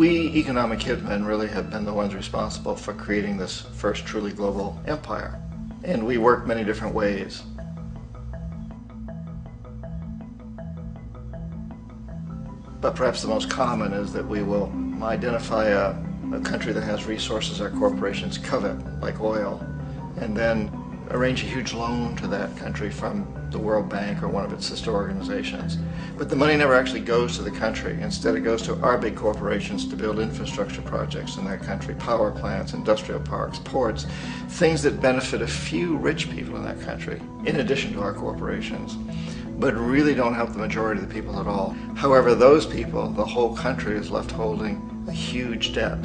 We economic hitmen really have been the ones responsible for creating this first truly global empire. And we work many different ways. But perhaps the most common is that we will identify a country that has resources our corporations covet, like oil, and then arrange a huge loan to that country from the World Bank or one of its sister organizations. But the money never actually goes to the country. Instead, it goes to our big corporations to build infrastructure projects in that country, power plants, industrial parks, ports, things that benefit a few rich people in that country, in addition to our corporations, but really don't help the majority of the people at all. However, those people, the whole country, is left holding a huge debt.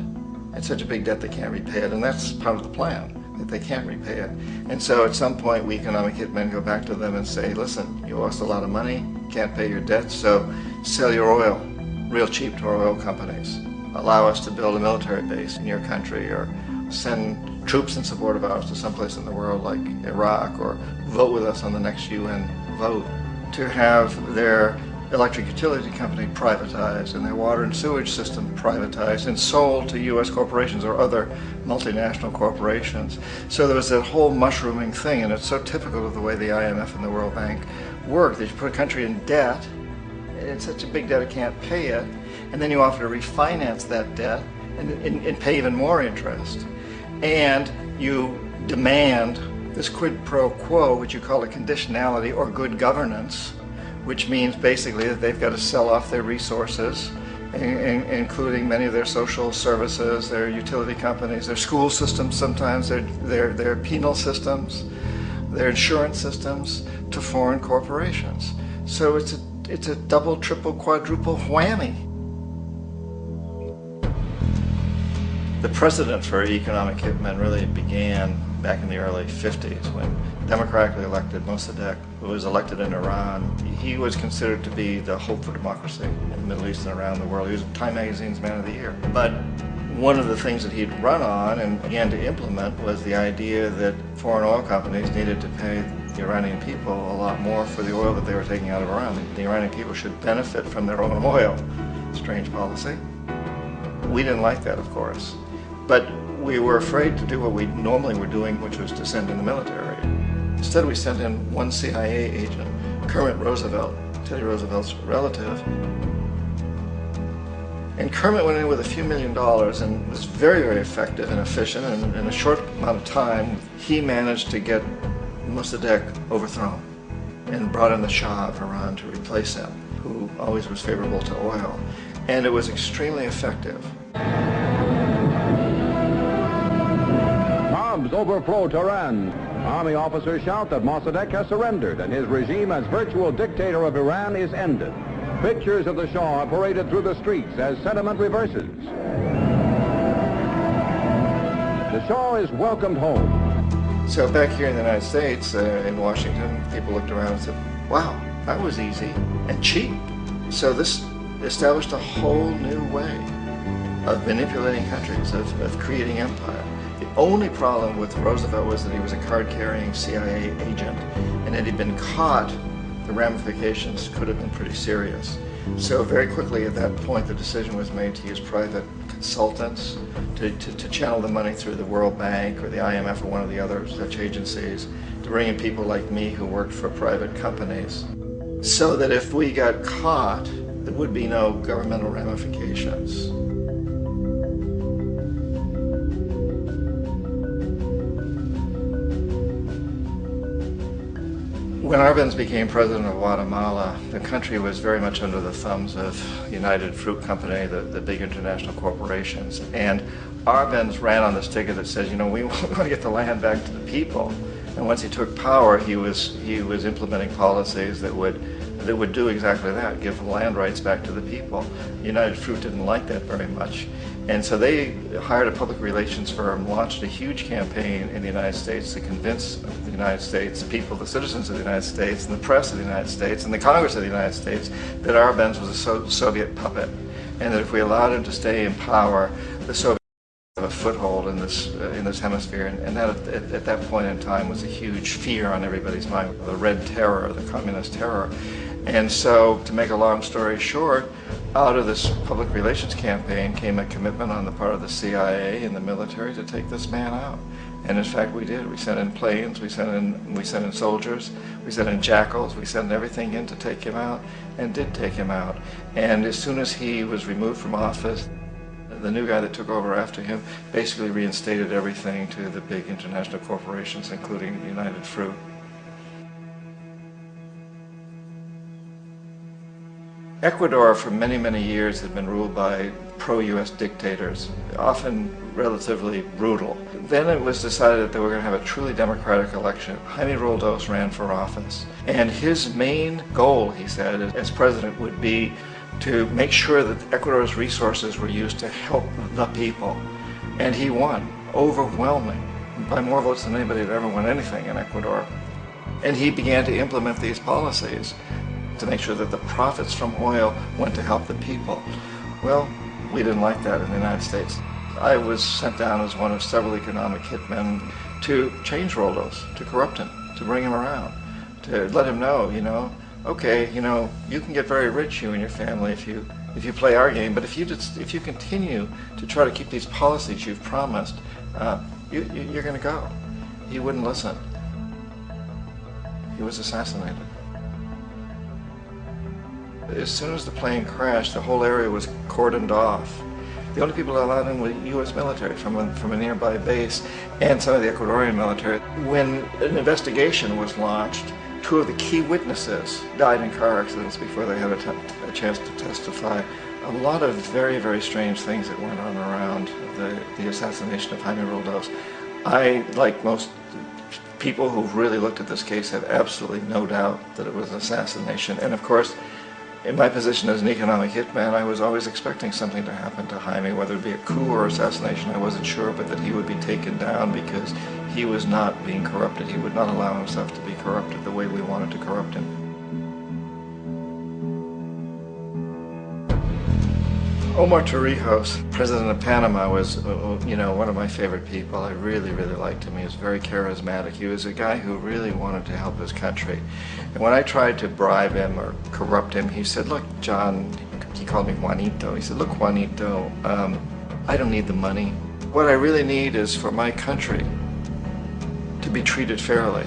It's such a big debt they can't repay it, and that's part of the plan, that they can't repay it. And so at some point, we economic hitmen go back to them and say, listen, you owe us a lot of money, can't pay your debts, so sell your oil real cheap to our oil companies. Allow us to build a military base in your country, or send troops in support of ours to someplace in the world like Iraq, or vote with us on the next UN vote. To have their electric utility company privatized and their water and sewage system privatized and sold to U.S. corporations or other multinational corporations. So there was that whole mushrooming thing, and it's so typical of the way the IMF and the World Bank work. That you put a country in debt, it's such a big debt it can't pay it, and then you offer to refinance that debt and pay even more interest. And you demand this quid pro quo, which you call a conditionality or good governance, which means basically that they've got to sell off their resources, including many of their social services, their utility companies, their school systems sometimes, their penal systems, their insurance systems, to foreign corporations. So it's a double, triple, quadruple whammy. The precedent for economic hitmen really began back in the early 50s when democratically elected Mossadegh, who was elected in Iran, he was considered to be the hope for democracy in the Middle East and around the world. He was Time Magazine's Man of the Year. But one of the things that he'd run on and began to implement was the idea that foreign oil companies needed to pay the Iranian people a lot more for the oil that they were taking out of Iran. The Iranian people should benefit from their own oil. Strange policy. We didn't like that, of course. But we were afraid to do what we normally were doing, which was to send in the military. Instead, we sent in one CIA agent, Kermit Roosevelt, Teddy Roosevelt's relative. And Kermit went in with a few $1 million and was very, very effective and efficient. And in a short amount of time, he managed to get Mossadegh overthrown and brought in the Shah of Iran to replace him, who always was favorable to oil. And it was extremely effective. Bombs overflow Tehran. Army officers shout that Mossadegh has surrendered and his regime as virtual dictator of Iran is ended. Pictures of the Shah are paraded through the streets as sentiment reverses. The Shah is welcomed home. So back here in the United States, in Washington, people looked around and said, wow, that was easy and cheap. So this established a whole new way of manipulating countries, of creating empire. The only problem with Roosevelt was that he was a card-carrying CIA agent, and had he been caught, the ramifications could have been pretty serious. So very quickly at that point, the decision was made to use private consultants to channel the money through the World Bank or the IMF or one of the other such agencies, to bring in people like me who worked for private companies, so that if we got caught, there would be no governmental ramifications. When Arbenz became president of Guatemala, the country was very much under the thumbs of United Fruit Company, the big international corporations. And Arbenz ran on this ticket that says, you know, we want to get the land back to the people. And once he took power, he was implementing policies that would do exactly that, give land rights back to the people. United Fruit didn't like that very much. And so they hired a public relations firm, launched a huge campaign in the United States to convince the United States people, the citizens of the United States, and the press of the United States, and the Congress of the United States, that Arbenz was a Soviet puppet, and that if we allowed him to stay in power, the Soviets would have a foothold in this hemisphere. And that at that point in time was a huge fear on everybody's mind, the Red Terror, the Communist Terror. And so, to make a long story short, Out of this public relations campaign came a commitment on the part of the CIA and the military to take this man out. And in fact we did. We sent in planes, we sent in soldiers, we sent in jackals, we sent everything in to take him out, and did take him out. And as soon as he was removed from office, the new guy that took over after him basically reinstated everything to the big international corporations, including the United Fruit. Ecuador for many, many years had been ruled by pro-US dictators, often relatively brutal. Then it was decided that they were going to have a truly democratic election. Jaime Roldos ran for office, and his main goal, he said, as president would be to make sure that Ecuador's resources were used to help the people. And he won, overwhelming, by more votes than anybody had ever won anything in Ecuador. And he began to implement these policies to make sure that the profits from oil went to help the people. Well, we didn't like that in the United States. I was sent down as one of several economic hitmen to change Roldos, to corrupt him, to bring him around, to let him know, okay, you can get very rich, you and your family, if you play our game, but if you continue to try to keep these policies you've promised, you're going to go. He wouldn't listen. He was assassinated. As soon as the plane crashed, the whole area was cordoned off. The only people allowed in were U.S. military from a nearby base and some of the Ecuadorian military. When an investigation was launched, two of the key witnesses died in car accidents before they had a chance to testify. A lot of very, very strange things that went on around the assassination of Jaime Roldos. I, like most people who've really looked at this case, have absolutely no doubt that it was an assassination. And of course, in my position as an economic hitman, I was always expecting something to happen to Jaime, whether it be a coup or assassination, I wasn't sure, but that he would be taken down because he was not being corrupted. He would not allow himself to be corrupted the way we wanted to corrupt him. Omar Torrijos, president of Panama, was one of my favorite people. I really, really liked him. He was very charismatic. He was a guy who really wanted to help his country. And when I tried to bribe him or corrupt him, he said, look, John, he called me Juanito. He said, look, Juanito, I don't need the money. What I really need is for my country to be treated fairly.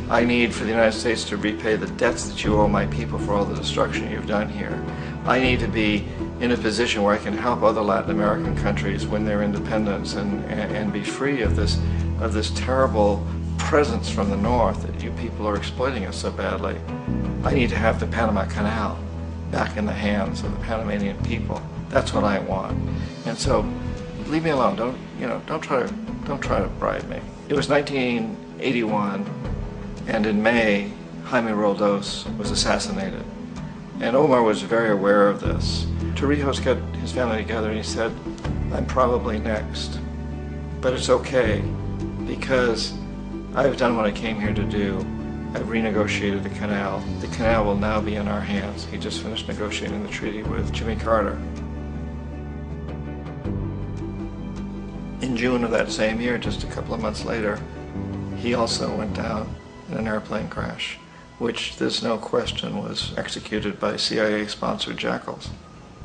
I need for the United States to repay the debts that you owe my people for all the destruction you've done here. I need to be in a position where I can help other Latin American countries win their independence and be free of this terrible presence from the north that you people are exploiting us so badly. I need to have the Panama Canal back in the hands of the Panamanian people. That's what I want. And so, leave me alone. Don't try to bribe me. It was 1981, and in May, Jaime Roldos was assassinated. And Omar was very aware of this. Torrijos got his family together and he said, I'm probably next, but it's okay because I've done what I came here to do. I've renegotiated the canal. The canal will now be in our hands. He just finished negotiating the treaty with Jimmy Carter. In June of that same year, just a couple of months later, he also went down in an airplane crash, which there's no question was executed by CIA-sponsored jackals.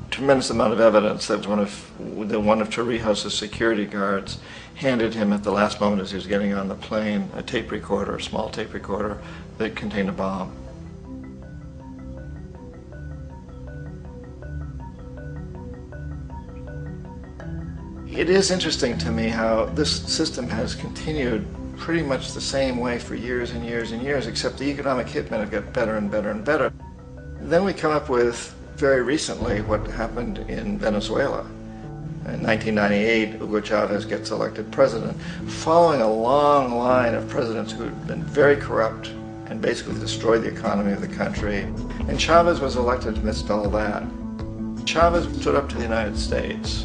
Tremendous amount of evidence that one of Torrijos' security guards handed him at the last moment as he was getting on the plane a tape recorder, a small tape recorder that contained a bomb. It is interesting to me how this system has continued pretty much the same way for years and years and years, except the economic hitmen have got better and better and better. Then we come up with, very recently, what happened in Venezuela. In 1998, Hugo Chavez gets elected president, following a long line of presidents who had been very corrupt and basically destroyed the economy of the country. And Chavez was elected amidst all that. Chavez stood up to the United States,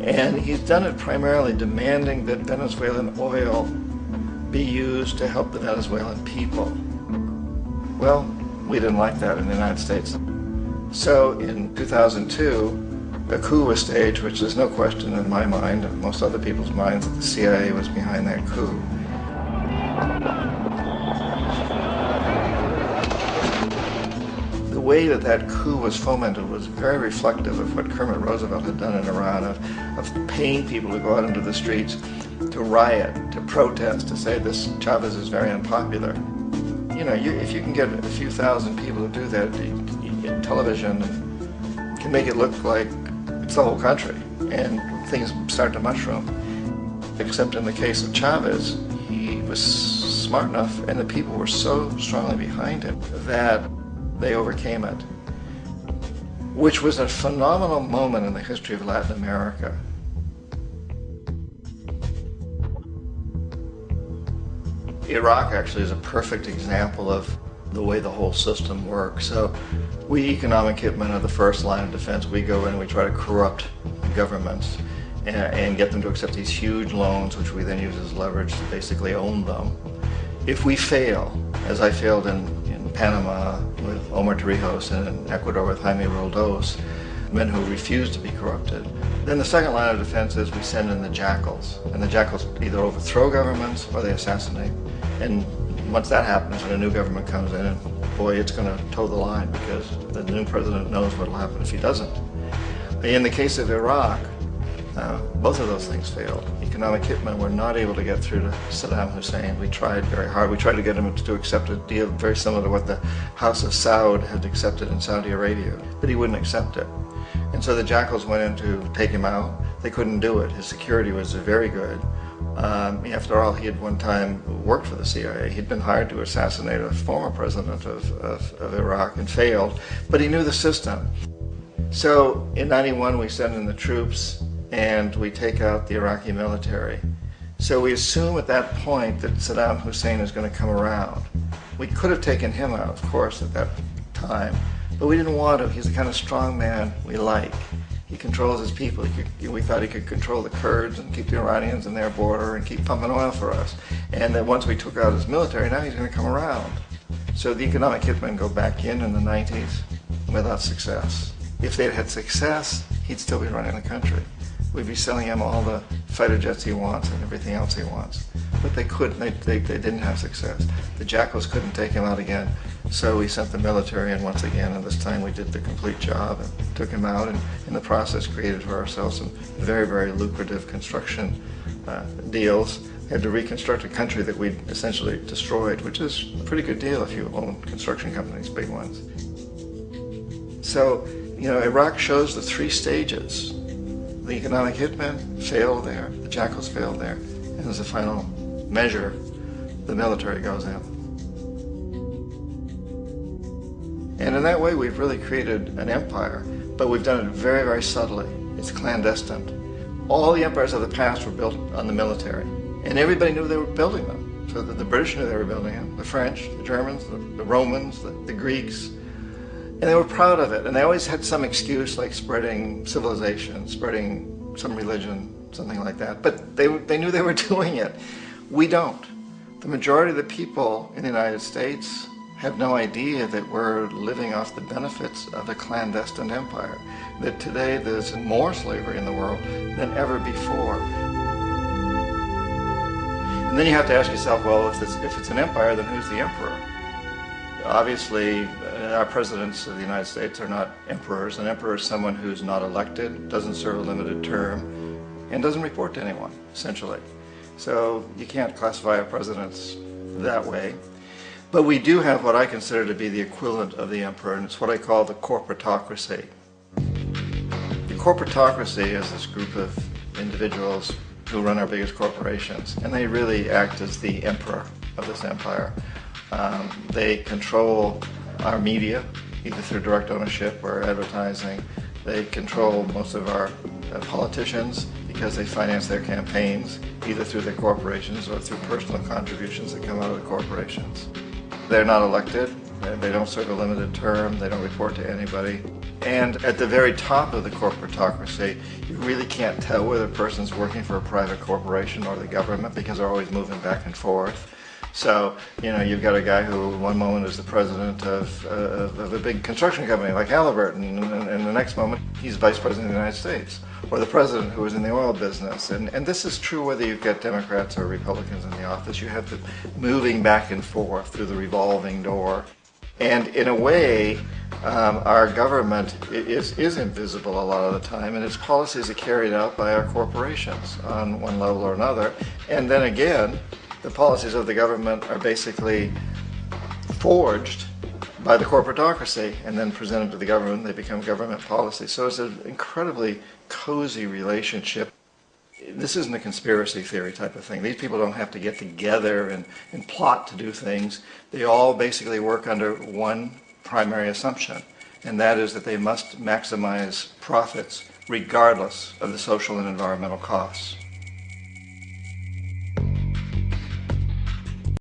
and he's done it primarily demanding that Venezuelan oil be used to help the Venezuelan people. Well, we didn't like that in the United States. So in 2002, a coup was staged, which there's no question in my mind, and most other people's minds, that the CIA was behind that coup. The way that that coup was fomented was very reflective of what Kermit Roosevelt had done in Iran, of paying people to go out into the streets, to riot, to protest, to say this Chavez is very unpopular. You know, if you can get a few thousand people to do that, television can make it look like it's the whole country, and things start to mushroom. Except in the case of Chavez, he was smart enough, and the people were so strongly behind him that they overcame it, which was a phenomenal moment in the history of Latin America. Iraq actually is a perfect example of the way the whole system works. So we economic hitmen are the first line of defense. We go in and we try to corrupt governments and get them to accept these huge loans, which we then use as leverage to basically own them. If we fail, as I failed in Panama with Omar Torrijos and in Ecuador with Jaime Roldos, men who refused to be corrupted, then the second line of defense is we send in the jackals. And the jackals either overthrow governments or they assassinate. And once that happens and a new government comes in, and boy, it's going to toe the line because the new president knows what will happen if he doesn't. In the case of Iraq, both of those things failed. Economic hitmen were not able to get through to Saddam Hussein. We tried very hard. We tried to get him to accept a deal very similar to what the House of Saud had accepted in Saudi Arabia, but he wouldn't accept it. And so the jackals went in to take him out. They couldn't do it. His security was very good. After all, he had one time worked for the CIA. He'd been hired to assassinate a former president of Iraq and failed, but he knew the system. So in '91 we send in the troops and we take out the Iraqi military. So we assume at that point that Saddam Hussein is going to come around. We could have taken him out, of course, at that time, but we didn't want to. He's the kind of strong man we like. He controls his people. We thought he could control the Kurds and keep the Iranians in their border and keep pumping oil for us. And that once we took out his military, now he's going to come around. So the economic hitmen go back in the 90s without success. If they'd had success, he'd still be running the country. We'd be selling him all the fighter jets he wants and everything else he wants. But they couldn't, they didn't have success. The jackals couldn't take him out again, so we sent the military in once again, and this time we did the complete job and took him out, and in the process created for ourselves some very, very lucrative construction deals. We had to reconstruct a country that we'd essentially destroyed, which is a pretty good deal if you own construction companies, big ones. So, you know, Iraq shows the three stages. The economic hitmen failed there, the jackals failed there, and as a final measure, the military goes in. And in that way, we've really created an empire, but we've done it very, very subtly. It's clandestine. All the empires of the past were built on the military, and everybody knew they were building them. So the British knew they were building them, the French, the Germans, the Romans, the Greeks. And they were proud of it, and they always had some excuse like spreading civilization, spreading some religion, something like that. But they knew they were doing it. We don't. The majority of the people in the United States have no idea that we're living off the benefits of a clandestine empire, that today there's more slavery in the world than ever before. And then you have to ask yourself, well, if it's an empire, then who's the emperor? Obviously, our presidents of the United States are not emperors. An emperor is someone who's not elected, doesn't serve a limited term, and doesn't report to anyone, essentially. So you can't classify our presidents that way. But we do have what I consider to be the equivalent of the emperor, and it's what I call the corporatocracy. The corporatocracy is this group of individuals who run our biggest corporations, and they really act as the emperor of this empire. They control our media, either through direct ownership or advertising. They control most of our politicians because they finance their campaigns, either through their corporations or through personal contributions that come out of the corporations. They're not elected, they don't serve a limited term, they don't report to anybody. And at the very top of the corporatocracy, you really can't tell whether a person's working for a private corporation or the government because they're always moving back and forth. So, you know, you've got a guy who one moment is the president of a big construction company like Halliburton, and the next moment he's vice president of the United States, or the president who is in the oil business. And this is true whether you've got Democrats or Republicans in the office. You have the moving back and forth through the revolving door. And in a way, Our government is invisible a lot of the time, and its policies are carried out by our corporations on one level or another. And then again, the policies of the government are basically forged by the corporatocracy and then presented to the government. They become government policy. So it's an incredibly cozy relationship. This isn't a conspiracy theory type of thing. These people don't have to get together and plot to do things. They all basically work under one primary assumption, and that is that they must maximize profits regardless of the social and environmental costs.